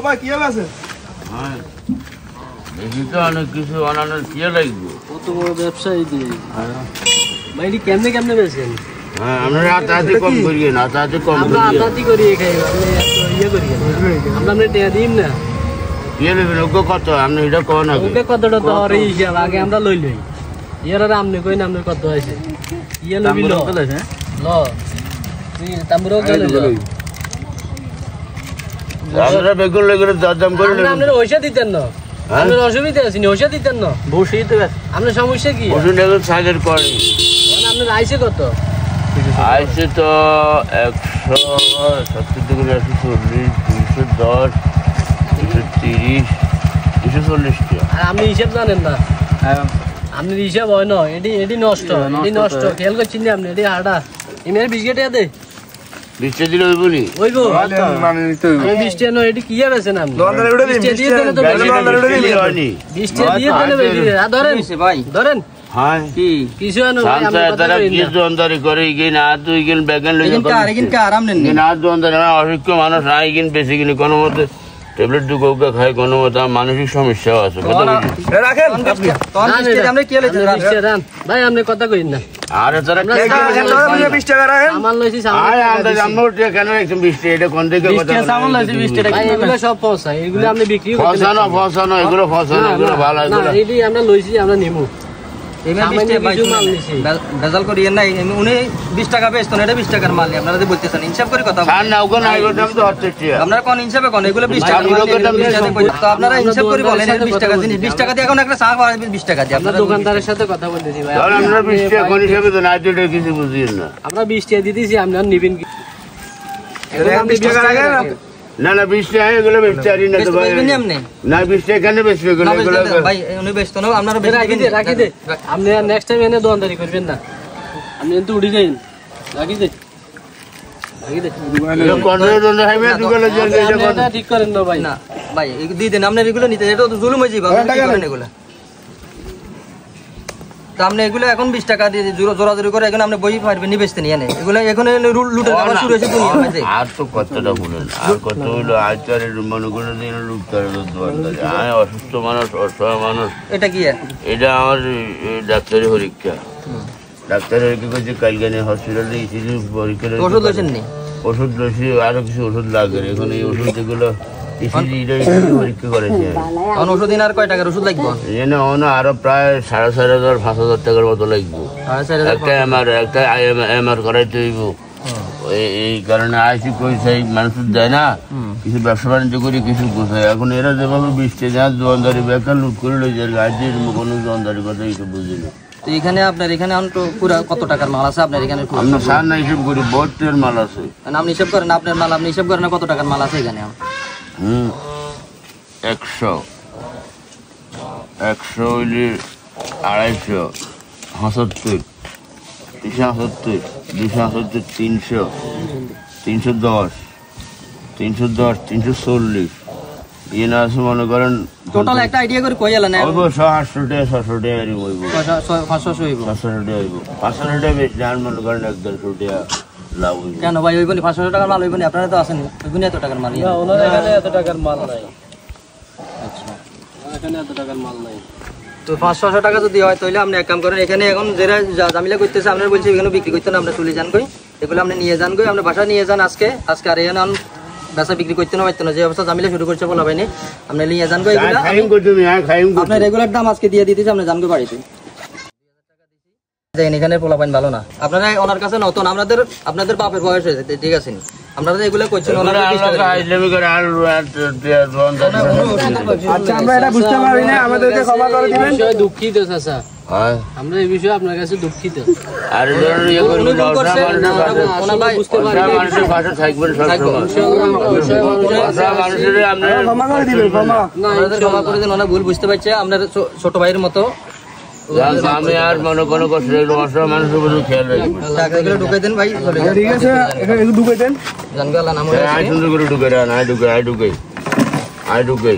ভাই কি আছে? হ্যাঁ দেখি তো অনেক কিছু অনানোর কি লাগবে। কত বড় ব্যবসায়ী দিয়ে ভাই কেমনে কেমনে বেছেন? হ্যাঁ আমরা আতাতে কম করিয়ে না, আতাতে কম আমরা করিয়ে আতাতি করি খাই, আপনি ইয়ে করি আমরা আপনি টেয়া দিন না। ইয়ে নেবেন ওকে কত আপনি এটা কন না ওকে কতটা তো আর হিসাব আগে আমরা লই লই ইয়ার আর আপনি কই না আপনি কত আছে ইয়ে লবি ল ল তুই তাম্বুরও গেল আমরা বেগুন লেগে দাম করে নেবেন। আপনি পয়সা দিতেন না, আপনার অসুবিধা আছে নি? পয়সা দিতেন না, বসেই তো আপনার সমস্যা কি? ওষুধ লেগে সাইজের করে আপনার আইসে কত? আইসে তো 170 থেকে 140, 210, 230, 240 টাকা। আর আপনি হিসাব জানেন না, আপনি হিসাব হয় না, এটি নষ্ট, এটি নষ্ট খেয়াল করছেন না আপনি? এটি হাঁটা এমনি 20 টাকা দে 20 টাকা দিলে হইব নি? হইব মানে 20 টাকা নয়, এটি কি আছেন আপনি? 20 টাকা দিয়ে দেন তো, 20 টাকা দিয়ে দেন বেশি ধরেন ভাই ধরেন। হ্যাঁ কি কিছু না ভাই আমরা তারা কি দোনদারি করে ইগিন আর দুই গিন বেগান লই ইগিন কা আরাম নেন না দোনদারি না অসুস্থ মানুষ না ইগিন বেশি কিনে কোনো মতে ট্যাবলেট দুগোকে খায় কোনো মতে মানসিক সমস্যা আছে কথা বুঝি রাখেন আপনি তখন আমরা কি লইছেন ভাই আপনি কথা কইন না। আরে তারা 20 টাকা রাখেন সামান লইছি আরে আমরা জামনো কেন একদম 20 টাকা এটা কোন দিকে কথা সামান লইছি 20 টাকা ভাই এগুলো সব পয়সা, এগুলো আপনি বিক্রি করতে ফসানো এগুলো ফসানো এগুলো ভালো এগুলো না এই আমরা লইছি আমরা নিমু বেজাল করিয়েন না। উনি 20 টাকা বেচতেন, এটা 20 টাকার মাল আপনারা যে বলতেছেন হিসাব করে কথা আপনারা কোন হিসাবে কোন এগুলো 20 টাকা তো আপনারা হিসাব করে বলেন 20 টাকা জিনিস 20 টাকা দিয়ে এখন একটা চা খাওয়া 20 টাকা দিয়ে আপনারা দোকানদারের সাথে কথা বলতেছি ভাই আমরা 20 টাকা কোন হিসাবে তো না দিলে কিছু বুঝিয়েন না। আমরা 20 টাকা দিতেছি আপনারা নেবেন কি? 20 টাকা রাখেন না না 20 টাকা এগুলো বেচতে না তো ভাই না 20 টাকা কেন বেচবে এগুলো ভাই উনি বেচতো না আপনারা রাখি দে আপনি নেক্সট টাইম এনে দোকানদারি করবেন না, আপনি কিন্তু উড়ি যাইন রাখি দে ঠিক করেন না ভাই। না ভাই দিয়ে দেন আপনার এগুলো নিতে, এটা তো জুলুম হয়ে যাবে এগুলো তো আপনি এগুলো এখন 20 টাকা দিয়ে জোরাজোরি করে এখন আপনি বই পারবেন নি বেচতে নিয়ে এগুলো এখন লুটের ব্যাপার শুরু হয়েছে দুনিয়ার মধ্যে। আর তো কতটা বলেন আর কত হইলো আচারের মনে করে দিন লুট করে দোকানদারি আমি অসুস্থ মানুষ অসহায় মানুষ। এটা কি এটা আমার ডাক্তারি পরীক্ষা, ডাক্তারের কি করছে কালকে হসপিটালে ইসিজি পরীক্ষা ওষুধ লইছেন নি? ওষুধ লইছি আরো কিছু ওষুধ লাগে এখন এই ওষুধ যেগুলো পরীক্ষা করেছে ওষুধ দিন আর কয় টাকার ওষুধ লাগবে? আরো প্রায় 5,500 টাকার মতো লাগবে একটা এমআর করাইতে হইব। এই কারণে আইসি কইসাই মানুষ দেয় না কিছু ব্যবসা বাণিজ্য করি কিছু গোছায়। এখন এরা যেভাবে 20 টাকা দোকানদারি বেকার লুট করে লই যায় গাছের কোনো দোকানদারি কথা একটু বুঝি না। তো এখানে আপনার এখানে পুরো কত টাকার মাল আছে আপনার এখানে? আমরা সার না হিসেব করি 72 মাল আছে। আপনি হিসাব করেন আপনার মাল, আপনি হিসাব করেন কত টাকার মাল আছে এখানে? 100 হইলে 250, 75, 370, 270, 300, 310, 340 ইয়ে না আছে মনে করেন টোটাল একটা আইডিয়া করে কই এলেন? 800 টাকা 600 টাকা হইব 500 হইব 500 টাকা হইব 500 টাকা বেশি আর মনে করেন 150 টাকা লাভ হইব। কেন ভাই হইব না? 500 টাকার মাল হইব না? আপনারা তো আছেন হইব না এত টাকার মাল? না ওনার এখানে এত টাকার মাল নাই। আচ্ছা এখানে এত টাকার মাল নাই তো 500 টাকা যদি হয় তাহলে আপনি এক কাম করেন, এখানে এখন যারা জামিলা করতেছে আপনারা বলছি এখানে বিক্রি করতে না, আমরা চলে যান কই এগুলো আপনি নিয়ে যান কই, আপনি বাসা নিয়ে যান আজকে আর এখানে বেচা বিক্রি করতে না পারতো না যে অবস্থা জামিলা শুরু করছে বলা ভাইনি আপনি নিয়ে যান কই এগুলো আপনার রেগুলার দাম আজকে দিয়ে দিতেছি আপনি জানকো বাড়িতে এখানে পোলা পাইন ভালো না। আপনারা ওনার কাছে নতুন আপনাদের বাপের বয়স হয়েছে ঠিক আছে আপনারা এগুলো করছেন দুঃখিত চাচা, আমরা এই বিষয়ে আপনার কাছে দুঃখিত। ভুল বুঝতে পারছে আপনার ছোট ভাইয়ের মতো আমি আর মনে কোনো কষ্ট মানুষের উপর খেয়াল রাখি ঢুকাই দেন ভাই ঠিক আছে ঢুকাই দেন সুন্দর করে ঢুকে দেন আই ঢুকাই